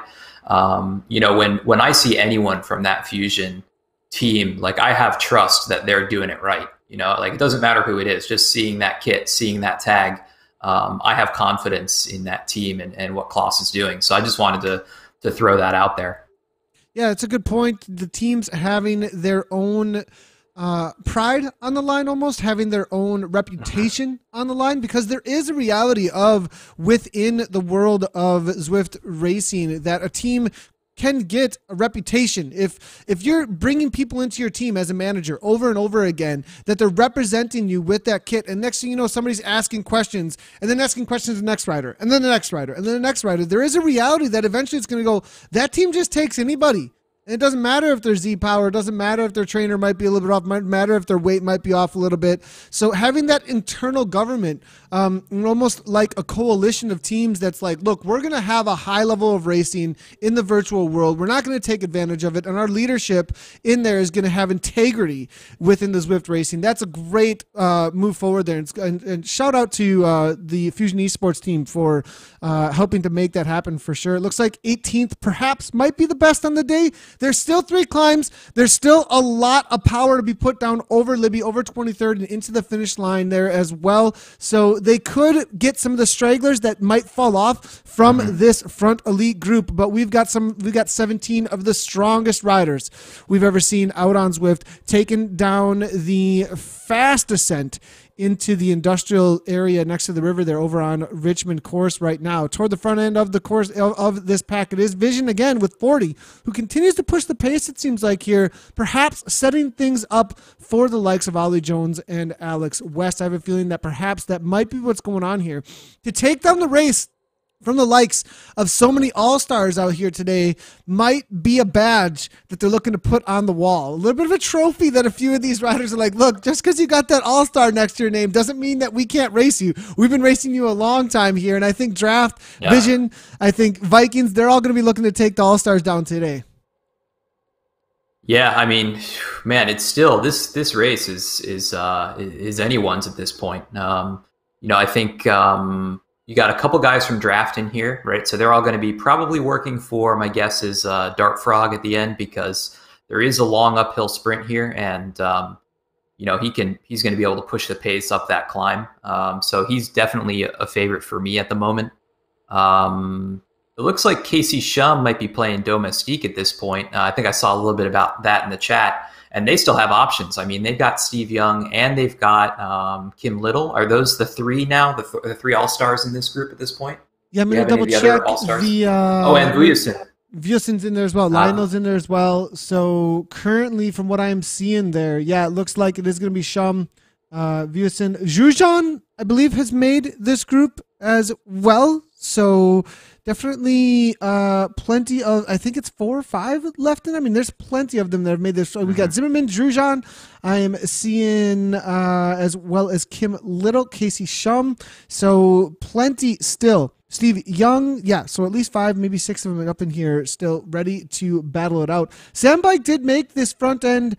You know, when I see anyone from that Fusion team, like I have trust that they're doing it right. You know, like it doesn't matter who it is, just seeing that kit, seeing that tag. I have confidence in that team and what Klaus is doing. So I just wanted to throw that out there. Yeah, it's a good point. The teams having their own pride on the line, almost having their own reputation on the line, because there is a reality of within the world of Zwift racing that a team can get a reputation if you're bringing people into your team as a manager over and over again, that they're representing you with that kit, and next thing you know, somebody's asking questions and then asking questions to the next rider and then the next rider and then the next rider. There is a reality that eventually it's going to go, that team just takes anybody. And it doesn't matter if their Z power, it doesn't matter if their trainer might be a little bit off, it might matter if their weight might be off a little bit. So having that internal government, almost like a coalition of teams that's like, look, we're going to have a high level of racing in the virtual world. We're not going to take advantage of it. And our leadership in there is going to have integrity within the Zwift racing. That's a great move forward there. And shout out to the Fusion Esports team for helping to make that happen for sure. It looks like 18th perhaps might be the best on the day. There's still 3 climbs. There's still a lot of power to be put down over Libby, over 23rd, and into the finish line there as well. So they could get some of the stragglers that might fall off from this front elite group. But we've got 17 of the strongest riders we've ever seen out on Zwift, taking down the fast ascent into the industrial area next to the river there over on Richmond course right now. Toward the front end of the course of this pack, it is Vision again with 40, who continues to push the pace, it seems like here, perhaps setting things up for the likes of Ollie Jones and Alex West. I have a feeling that perhaps that might be what's going on here. To take down the race from the likes of so many all-stars out here today might be a badge that they're looking to put on the wall. A little bit of a trophy that a few of these riders are like, look, just because you got that all-star next to your name doesn't mean that we can't race you. We've been racing you a long time here, and I think Draft, Vision, I think Vikings, they're all going to be looking to take the all-stars down today. Yeah, I mean, man, it's still this race is anyone's at this point. You know, I think you got a couple guys from Draft in here, right? So they're all going to be probably working for, my guess is Dart Frog at the end, because there is a long uphill sprint here, and you know, he's going to be able to push the pace up that climb. So he's definitely a favorite for me at the moment. It looks like Casey Shum might be playing Domestique at this point. I think I saw a little bit about that in the chat. And they still have options. I mean, they've got Steve Young and they've got Kim Little. Are those the 3 now, the 3 all-stars in this group at this point? Yeah, I'm going to double check. And Vujasin. Vujasin's in there as well. Lionel's in there as well. So currently, from what I'm seeing there, yeah, it looks like it is going to be Shum, Vujasin. Zhujian, I believe, has made this group as well. So definitely plenty of, I think it's 4 or 5 left in. I mean, there's plenty of them that have made this. So we got Zimmerman, Zhujian. I am seeing as well as Kim Little, Casey Shum. So plenty still. Steve Young, yeah, so at least 5, maybe 6 of them up in here still ready to battle it out. Sam Bike did make this front end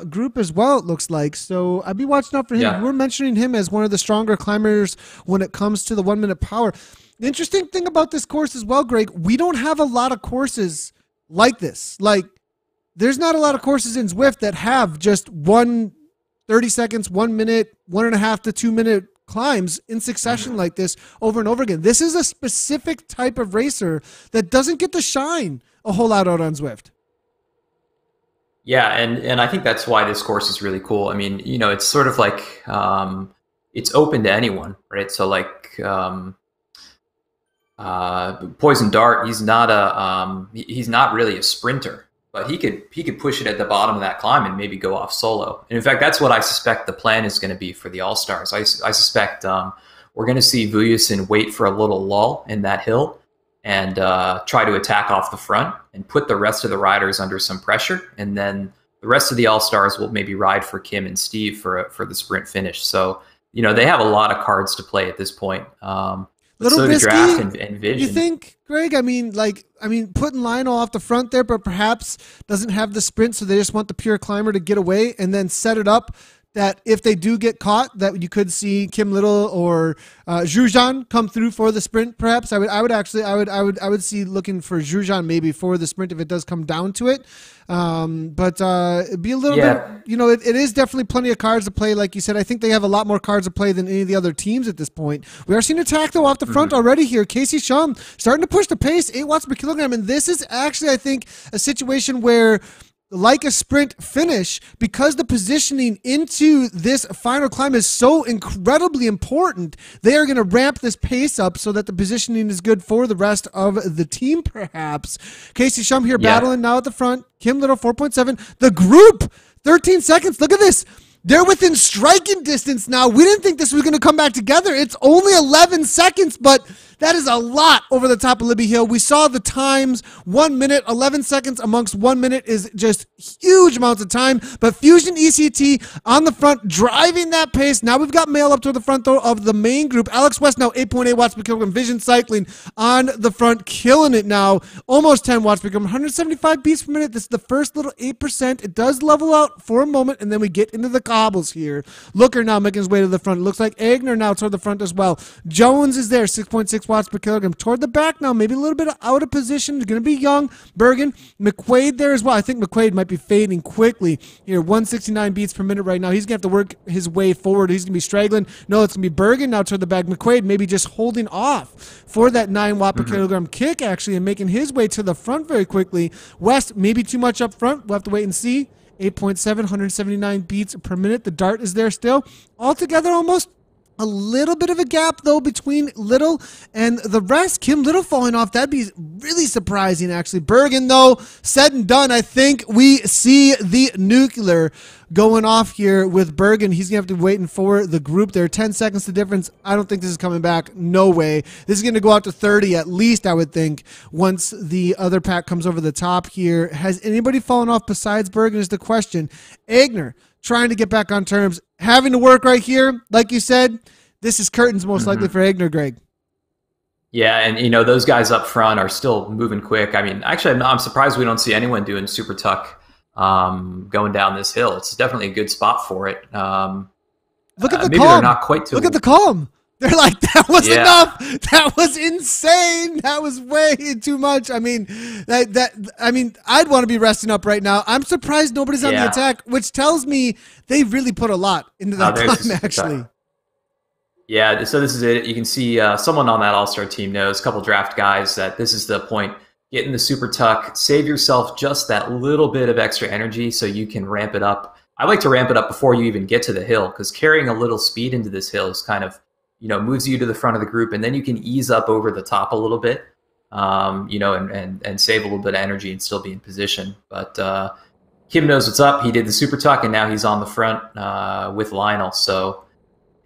group as well, it looks like. So I'd be watching out for him. Yeah. We're mentioning him as one of the stronger climbers when it comes to the 1 minute power. The interesting thing about this course as well, Greg, we don't have a lot of courses like this. Like, there's not a lot of courses in Zwift that have just 30 seconds, 1 minute, 1.5 to 2 minute climbs in succession like this over and over again. This is a specific type of racer that doesn't get to shine a whole lot out on Zwift. Yeah, and I think that's why this course is really cool. I mean, you know, it's sort of like it's open to anyone, right? So like Poison Dart, he's not really a sprinter, but he could push it at the bottom of that climb and maybe go off solo. And in fact, that's what I suspect the plan is going to be for the All-Stars. I suspect we're going to see Vujasin wait for a little lull in that hill and try to attack off the front and put the rest of the riders under some pressure. And then the rest of the All-Stars will maybe ride for Kim and Steve for the sprint finish. So, you know, they have a lot of cards to play at this point. Little so risky, Draft and Vision. You think, Greg? I mean, putting Lionel off the front there, but perhaps doesn't have the sprint, so they just want the pure climber to get away and then set it up that if they do get caught, that you could see Kim Little or Zhuzhan come through for the sprint. Perhaps I would see looking for Zhuzhan maybe for the sprint if it does come down to it. But it'd be a little bit, you know, it is definitely plenty of cards to play. Like you said, I think they have a lot more cards to play than any of the other teams at this point. We are seeing attack though off the front already here. Casey Shum starting to push the pace, 8 watts per kilogram, and this is actually, I think, a situation where, like a sprint finish, because the positioning into this final climb is so incredibly important, they are going to ramp this pace up so that the positioning is good for the rest of the team, perhaps. Casey Shum here battling now at the front. Kim Little, 4.7. The group, 13 seconds. Look at this. They're within striking distance now. We didn't think this was going to come back together. It's only 11 seconds, but that is a lot over the top of Libby Hill. We saw the times, 1 minute, 11 seconds amongst 1 minute is just huge amounts of time. But Fusion ECT on the front, driving that pace. Now we've got Mail up to the front, though, of the main group. Alex West now 8.8 watts per kilogram. Vision Cycling on the front, killing it now. Almost 10 watts per kilogram. 175 beats per minute. This is the first little 8%. It does level out for a moment, and then we get into the cobbles here. Looker now making his way to the front. It looks like Agner now toward the front as well. Jones is there, 6.6 watts per kilogram. Toward the back now, maybe a little bit out of position. They're going to be Young, Bergen, McQuaid there as well. I think McQuaid might be fading quickly here. 169 beats per minute right now. He's going to have to work his way forward. He's going to be straggling. No, it's going to be Bergen now toward the back. McQuaid maybe just holding off for that 9 watt per kilogram kick, actually, and making his way to the front very quickly. West, maybe too much up front. We'll have to wait and see. 8.7, 179 beats per minute. The dart is there still. Altogether, almost a little bit of a gap, though, between Little and the rest. Kim Little falling off. That'd be really surprising, actually. Bergen, though, said and done. I think we see the nuclear going off here with Bergen. He's going to have to be waiting for the group there. 10 seconds to difference. I don't think this is coming back. No way. This is going to go out to 30 at least, I would think, once the other pack comes over the top here. Has anybody fallen off besides Bergen is the question. Agner trying to get back on terms. Having to work right here, like you said, this is curtains most likely for Agner, Greg. Yeah, and you know those guys up front are still moving quick. I mean, actually, I'm surprised we don't see anyone doing super tuck going down this hill. It's definitely a good spot for it. Look at the maybe calm. They're not quite too. Look at the calm. They're like, that was enough. That was insane. That was way too much. I mean, I'd want to be resting up right now. I'm surprised nobody's on the attack, which tells me they really put a lot into that climb, actually. Yeah, so this is it. You can see someone on that All-Star team knows, a couple draft guys, that this is the point. Get in the super tuck, save yourself just that little bit of extra energy so you can ramp it up. I like to ramp it up before you even get to the hill, because carrying a little speed into this hill is kind of, you know, moves you to the front of the group, and then you can ease up over the top a little bit, you know, and save a little bit of energy and still be in position. But Kim knows what's up. He did the super tuck, and now he's on the front with Lionel. So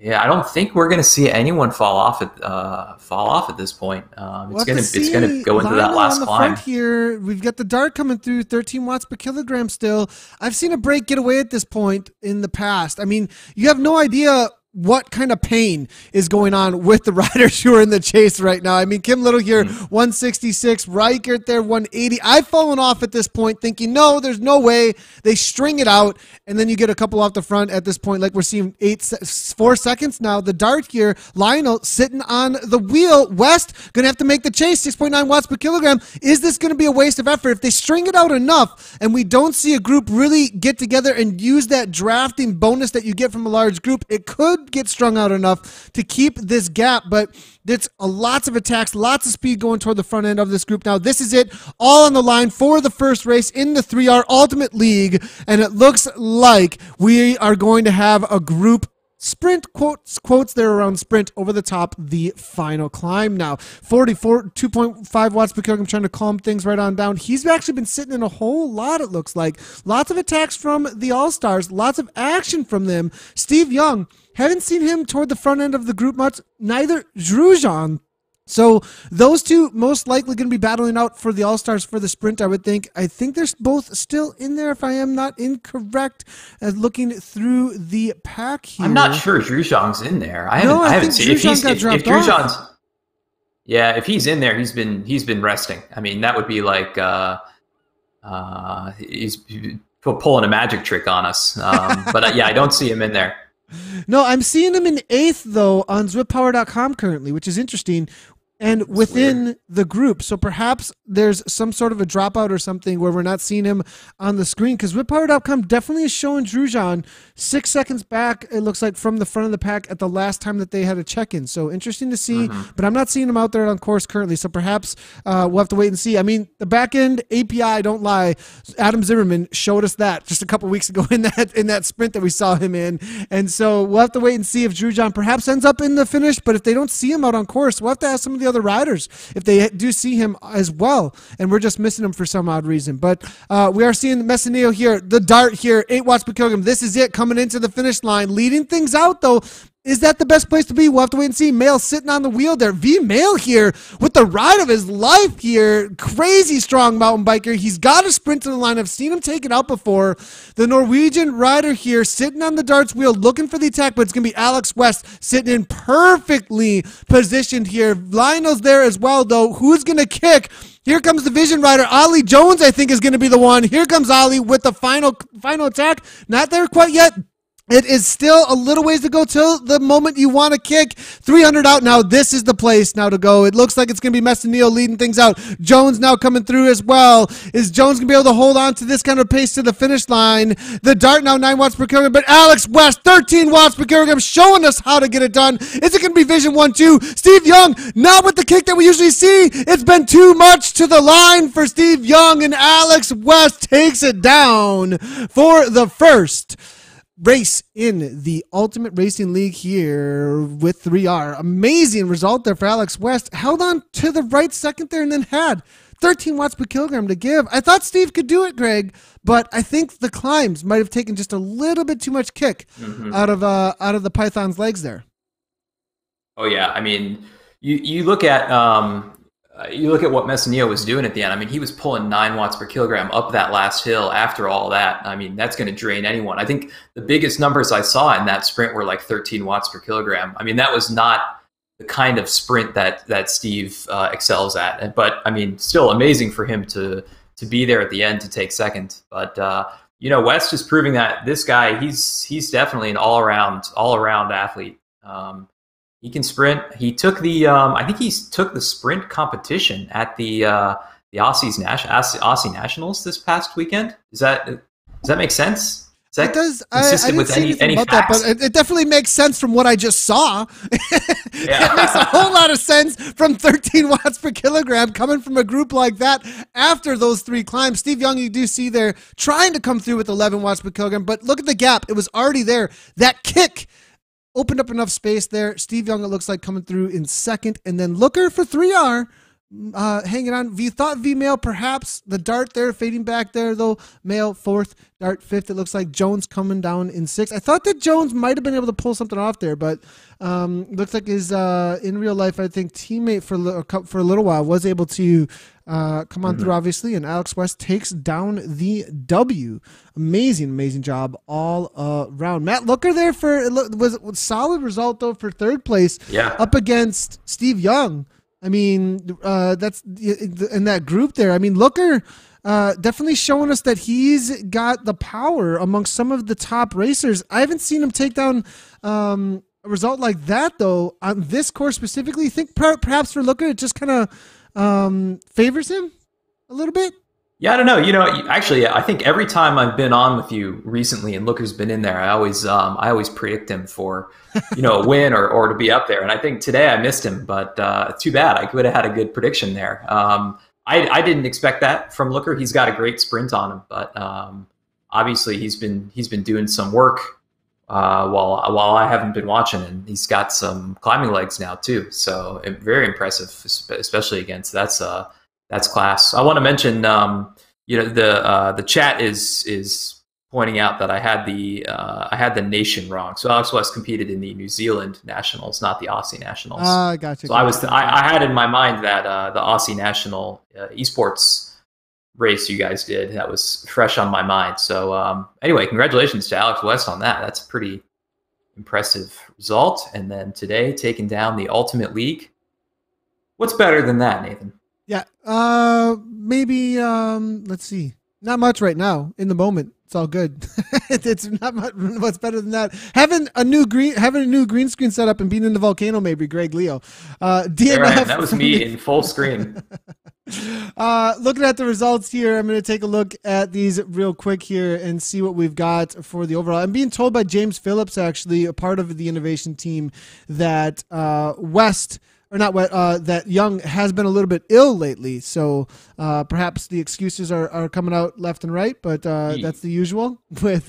yeah, I don't think we're going to see anyone fall off at this point. It's gonna go into that last climb. Here we've got the dart coming through, 13 watts per kilogram. Still, I've seen a break get away at this point in the past. I mean, you have no idea what kind of pain is going on with the riders who are in the chase right now. I mean, Kim Little here, 166, Reichert there, 180. I've fallen off at this point thinking, no, there's no way. They string it out, and then you get a couple off the front at this point, like we're seeing 4 seconds now. The dart here, Lionel sitting on the wheel. West going to have to make the chase, 6.9 watts per kilogram. Is this going to be a waste of effort? If they string it out enough and we don't see a group really get together and use that drafting bonus that you get from a large group, it could get strung out enough to keep this gap, but it's lots of attacks, lots of speed going toward the front end of this group. Now, this is it, all on the line for the first race in the 3R Ultimate League, and it looks like we are going to have a group sprint, quotes there around sprint over the top the final climb now. 44, 2.5 watts per kilogram, trying to calm things right on down. He's actually been sitting in a whole lot, it looks like. Lots of attacks from the All-Stars, lots of action from them. Steve Young, haven't seen him toward the front end of the group much. Neither Zhuzhan. So those two most likely going to be battling out for the All-Stars for the sprint, I would think. I think they're both still in there, if I am not incorrect, looking through the pack here. I'm not sure Zhuzhan's in there. I haven't seen if Zhuzhan's. Yeah, if he's in there, he's been resting. I mean, that would be like he's pulling a magic trick on us. But yeah, I don't see him in there. No, I'm seeing him in 8th, though, on zwippower.com currently, which is interesting. And within the group. So perhaps there's some sort of a dropout or something where we're not seeing him on the screen, because whippower.com definitely is showing Drugeon 6 seconds back, it looks like, from the front of the pack at the last time that they had a check-in. So interesting to see, but I'm not seeing him out there on course currently. So perhaps we'll have to wait and see. I mean, the back-end API, don't lie, Adam Zimmerman showed us that just a couple weeks ago in that sprint that we saw him in. And so we'll have to wait and see if Drugeon perhaps ends up in the finish, but if they don't see him out on course, we'll have to ask some of the other riders if they do see him as well, and we're just missing him for some odd reason. But we are seeing Messineo here, the dart here, 8 watts per kilogram. This is it, coming into the finish line, leading things out though. Is that the best place to be? We'll have to wait and see. Mail sitting on the wheel there. V Mail here with the ride of his life here. Crazy strong mountain biker. He's got a sprint to the line. I've seen him take it out before. The Norwegian rider here sitting on the darts wheel looking for the attack, but it's going to be Alex West sitting in perfectly positioned here. Lionel's there as well, though. Who's going to kick? Here comes the Vision rider. Ollie Jones, I think, is going to be the one. Here comes Ollie with the final attack. Not there quite yet. It is still a little ways to go till the moment you want to kick. 300 out now. This is the place now to go. It looks like it's going to be Messineo leading things out. Jones now coming through as well. Is Jones going to be able to hold on to this kind of pace to the finish line? The dart now 9 watts per kilogram, but Alex West 13 watts per kilogram showing us how to get it done. Is it going to be Vision 1-2? Steve Young, not with the kick that we usually see. It's been too much to the line for Steve Young, and Alex West takes it down for the first race in the Ultimate Racing League here with 3R. Amazing result there for Alex West. Held on to the right second there and then had 13 watts per kilogram to give. I thought Steve could do it, Greg, but I think the climbs might have taken just a little bit too much kick out of the Python's legs there. Oh yeah, I mean, you look at what Messineo was doing at the end. I mean, he was pulling 9 watts per kilogram up that last hill after all that. I mean, that's going to drain anyone. I think the biggest numbers I saw in that sprint were like 13 watts per kilogram. I mean, that was not the kind of sprint that Steve excels at. But I mean, still amazing for him to be there at the end to take second. But West is proving that this guy, he's definitely an all around athlete. He can sprint. He took I think he took the sprint competition at the Aussie Nationals this past weekend. Does that make sense? Is that consistent with any facts? That, but it definitely makes sense from what I just saw. Yeah. It makes a whole lot of sense from 13 watts per kilogram coming from a group like that after those 3 climbs. Steve Young, you do see there trying to come through with 11 watts per kilogram, but look at the gap. It was already there. That kick opened up enough space there. Steve Young, it looks like, coming through in second. And then Looker for 3R, hanging on. You thought V-Mail, perhaps. The dart there, fading back there, though. Mail 4th, dart 5th. It looks like Jones coming down in 6th. I thought that Jones might have been able to pull something off there, but looks like his, in real life, I think, teammate for a little while was able to come on through, obviously, and Alex West takes down the W. Amazing job all around. Matt Looker there was solid result, though, for 3rd place up against Steve Young. I mean, that's in that group there. I mean, Looker definitely showing us that he's got the power amongst some of the top racers. I haven't seen him take down a result like that, though, on this course specifically. You think perhaps for Looker it just kind of favors him a little bit? Yeah, I don't know. Actually, I think every time I've been on with you recently and Looker's been in there, I always predict him for, a win or to be up there. And I think today I missed him, but too bad. I could have had a good prediction there. I didn't expect that from Looker. He's got a great sprint on him, but obviously he's been doing some work while I haven't been watching, and he's got some climbing legs now too. So very impressive, especially against that's class. I want to mention, the chat is pointing out that I had the nation wrong. So Alex West competed in the New Zealand Nationals, not the Aussie Nationals. Gotcha. So I had in my mind that the Aussie National esports race you guys did, that was fresh on my mind. So anyway, congratulations to Alex West on that. That's a pretty impressive result. And then today, taking down the Ultimate League. What's better than that, Nathan? Yeah, maybe, let's see. Not much right now. In the moment, it's all good. It's not much. What's better than that? Having a new green screen set up and being in the volcano, maybe. Greg Leo, DNF. Right, that was me in full screen. Looking at the results here, I'm going to take a look at these real quick here and see what we've got for the overall. I'm being told by James Phillips, actually, a part of the innovation team, that that Young has been a little bit ill lately, so perhaps the excuses are coming out left and right, but that's the usual with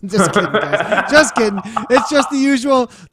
just kidding, guys. Just kidding. It's just the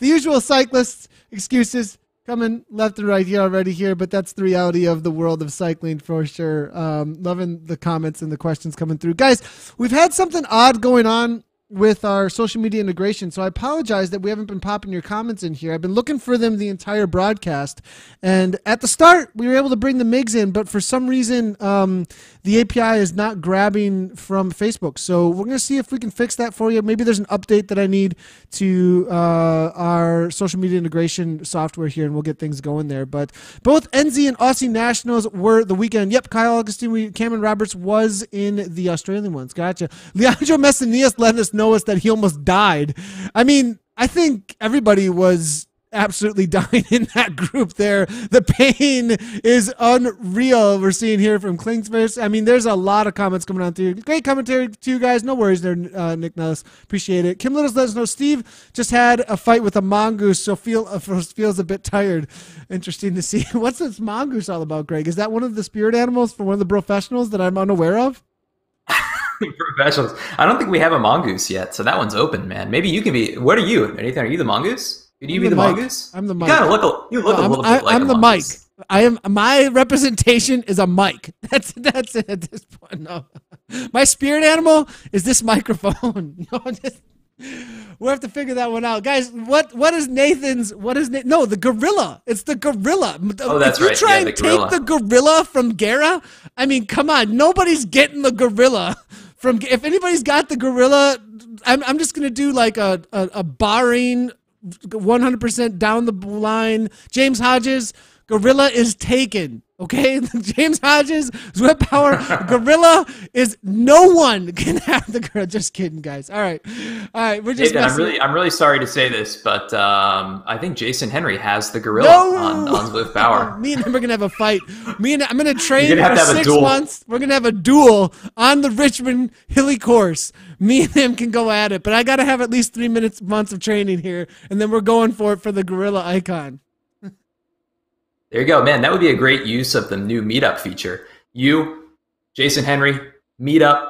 usual cyclists excuses coming left and right here already here, but that's the reality of the world of cycling for sure. Loving the comments and the questions coming through. Guys, we've had something odd going on with our social media integration, so I apologize that we haven't been popping your comments in here. I've been looking for them the entire broadcast, and at the start we were able to bring the MIGs in, but for some reason the API is not grabbing from Facebook, so we're going to see if we can fix that for you. Maybe there's an update that I need to our social media integration software here, and we'll get things going there. But both NZ and Aussie Nationals were the weekend. Yep, Kyle Augustine, Cameron Roberts was in the Australian ones. Gotcha. Leandro Messenias let us know that he almost died. I mean, I think everybody was absolutely dying in that group there. The pain is unreal. We're seeing here from Klingsfist. I mean, there's a lot of comments coming on through. Great commentary to you guys. No worries there, Nick Nellis. Appreciate it. Kim Littles let us know Steve just had a fight with a mongoose, so feels a bit tired. Interesting to see. What's this mongoose all about, Greg? Is that one of the spirit animals for one of the professionals that I'm unaware of? Professionals. I don't think we have a mongoose yet, so that one's open, man. Maybe you can be. What are you? Anything? Are you the mongoose? Could you be the mongoose? I'm the mic. You look a little bit like I'm a the mongoose. mic. I am. My representation is a mic. That's it at this point. No, my spirit animal is this microphone. We'll have to figure that one out, guys. What is Nathan's? No, the gorilla. It's the gorilla. Oh, that's right. If you try and take the gorilla from Gara, I mean, come on. Nobody's getting the gorilla from. If anybody's got the gorilla, I'm just gonna do like a Bahrain 100% down the line. James Hodges, gorilla is taken. Okay, James Hodges, Zwift Power, gorilla is no one can have the gorilla. Just kidding, guys. All right. We're just. Nathan, I'm really sorry to say this, but I think Jason Henry has the gorilla on Zwift Power. Me and him are gonna have a fight. I'm gonna train for 6 months. We're gonna have a duel on the Richmond Hilly course. Me and him can go at it, but I gotta have at least 3 months of training here, and then we're going for it for the gorilla icon. There you go, man. That would be a great use of the new meetup feature. You, Jason Henry, meetup,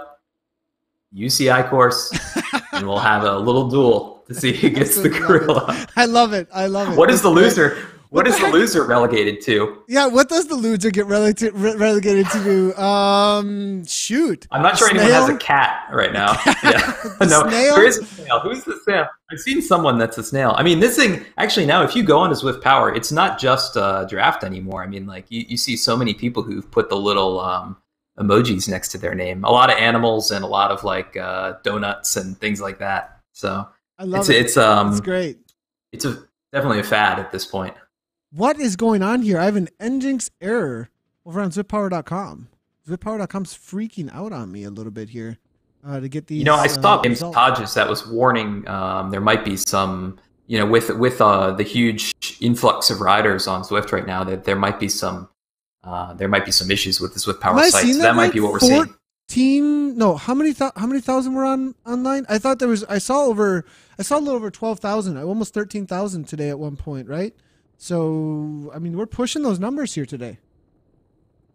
UCI course, and we'll have a little duel to see who gets the gorilla. I love it. What is the loser? What is the loser relegated to? Yeah, what does the loser get relegated to? Shoot. I'm not sure anyone has a cat right now. Yeah. No, snail? There is a snail. Who's the snail? I've seen someone that's a snail. I mean, this thing, actually now, if you go on to Zwift Power, it's not just a draft anymore. I mean, like, you see so many people who've put the little emojis next to their name. A lot of animals and a lot of, like, donuts and things like that. So I love it. It's great. It's definitely a fad at this point. What is going on here? I have an Nginx error over on ZwiftPower.com. ZwiftPower.com's freaking out on me a little bit here to get these. I saw James Hodges that was warning there might be some, with the huge influx of riders on Zwift right now, that there might be some issues with the Zwift Power site. So that might be what we're seeing. No, how many thousand were online? I thought I saw a little over 12,000, almost 13,000 today at one point, right? So, I mean, we're pushing those numbers here today.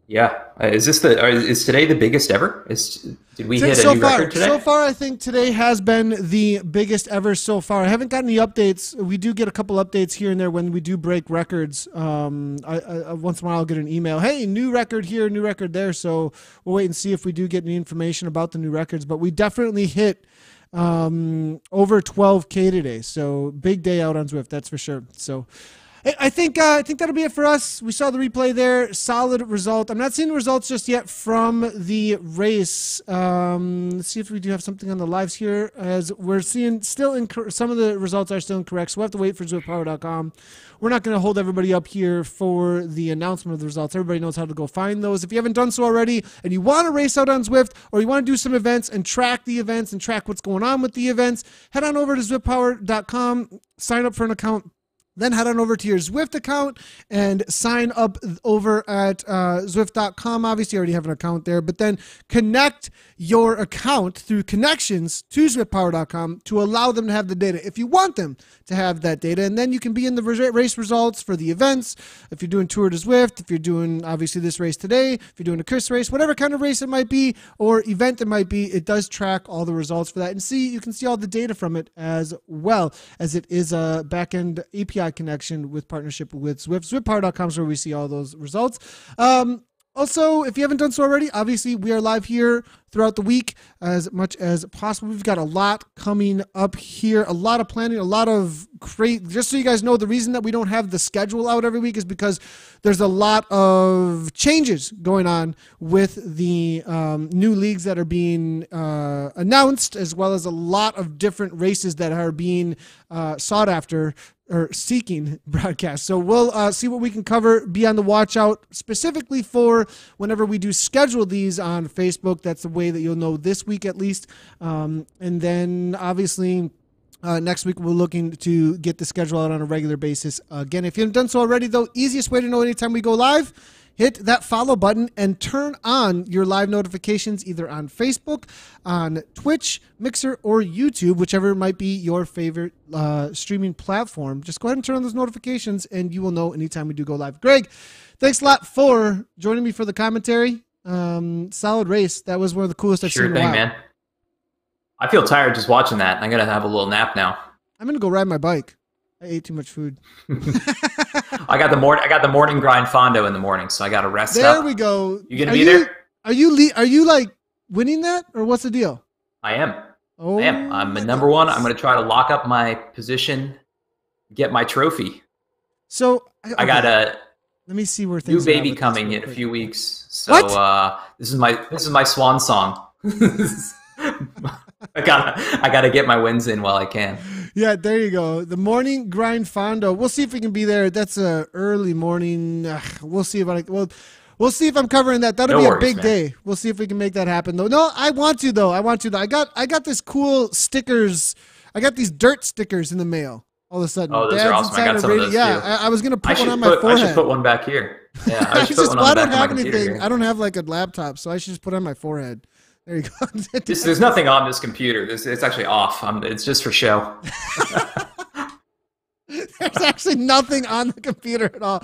Yeah. Is today the biggest ever? Did we hit a new record today? So far, I think today has been the biggest ever so far. I haven't gotten any updates. We do get a couple updates here and there when we do break records. Once in a while, I'll get an email. Hey, new record here, new record there. So we'll wait and see if we do get any information about the new records. But we definitely hit over 12K today. So big day out on Zwift, that's for sure. So I think that'll be it for us. We saw the replay there. Solid result. I'm not seeing the results just yet from the race. Let's see if we do have something on the lives here, as we're seeing still some of the results are still incorrect. So we'll have to wait for ZwiftPower.com. We're not going to hold everybody up here for the announcement of the results. Everybody knows how to go find those. If you haven't done so already and you want to race out on Zwift, or you want to do some events and track the events and track what's going on with the events, head on over to ZwiftPower.com, sign up for an account. Then head on over to your Zwift account and sign up over at Zwift.com. Obviously, you already have an account there, but then connect your account through connections to ZwiftPower.com to allow them to have the data if you want them to have that data. And then you can be in the race results for the events. If you're doing Tour de Zwift, if you're doing, obviously, this race today, if you're doing a Chris race, whatever kind of race it might be or event it might be, it does track all the results for that. And you can see all the data from it as well, as it is a back-end API connection with partnership with Zwift. ZwiftPower.com is where we see all those results. Also, if you haven't done so already, obviously we are live here throughout the week as much as possible. We've got a lot coming up here, a lot of planning, a lot of great, just so you guys know, the reason that we don't have the schedule out every week is because there's a lot of changes going on with the new leagues that are being announced, as well as a lot of different races that are being sought after or seeking broadcast. So we'll see what we can cover. Be on the watch out specifically for whenever we do schedule these on Facebook. That's the way that you'll know this week at least. And then obviously next week we're looking to get the schedule out on a regular basis. Again, if you haven't done so already though, easiest way to know anytime we go live, hit that follow button and turn on your live notifications either on Facebook, on Twitch, Mixer, or YouTube, whichever might be your favorite streaming platform. Just go ahead and turn on those notifications and you will know anytime we do go live. Greg, thanks a lot for joining me for the commentary. Solid race. That was one of the coolest I've seen in a while. Sure thing, man. I feel tired just watching that. I'm going to have a little nap now. I'm going to go ride my bike. I ate too much food. I got the morning grind fondo in the morning, so I got to rest up. There we go. You gonna be there? Are you like winning that, or what's the deal? I am. Oh, I am. I'm number one. I'm going to try to lock up my position, get my trophy. So I got a. Let me see where things. New baby coming in a few weeks. So this is my swan song. I gotta get my wins in while I can. Yeah, there you go. The morning grind fondo. We'll see if we can be there. That's a early morning. We'll see about it. We'll see if I'm covering that. That'll be a big day. We'll see if we can make that happen though. No, I want to though. I got this cool stickers. I got these dirt stickers in the mail. All of a sudden, oh, those are awesome. I got some of those too. I was gonna put one on my forehead. I should put one back here. Yeah, I should put one on the back of my computer here. I don't have like a laptop, so I should just put it on my forehead. There you go. There's nothing on this computer. It's actually off. It's just for show. There's actually nothing on the computer at all.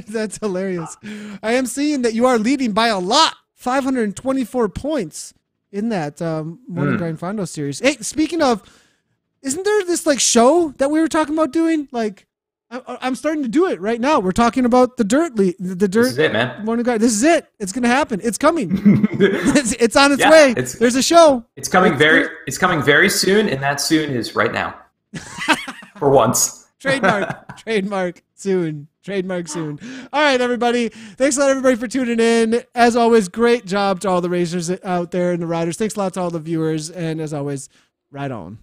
That's hilarious. I am seeing that you are leading by a lot. 524 points in that Morning Grind Fondo series. Hey, speaking of, isn't there this like show that we were talking about doing? Like, I'm starting to do it right now. We're talking about the dirt. The dirt. This is it, man. Morning Grind. This is it. It's gonna happen. It's coming. it's on its way. There's a show. It's coming very soon, and that soon is right now. For once. Trademark soon. All right, everybody. Thanks a lot, everybody, for tuning in. As always, great job to all the racers out there and the riders. Thanks a lot to all the viewers, and as always, ride on.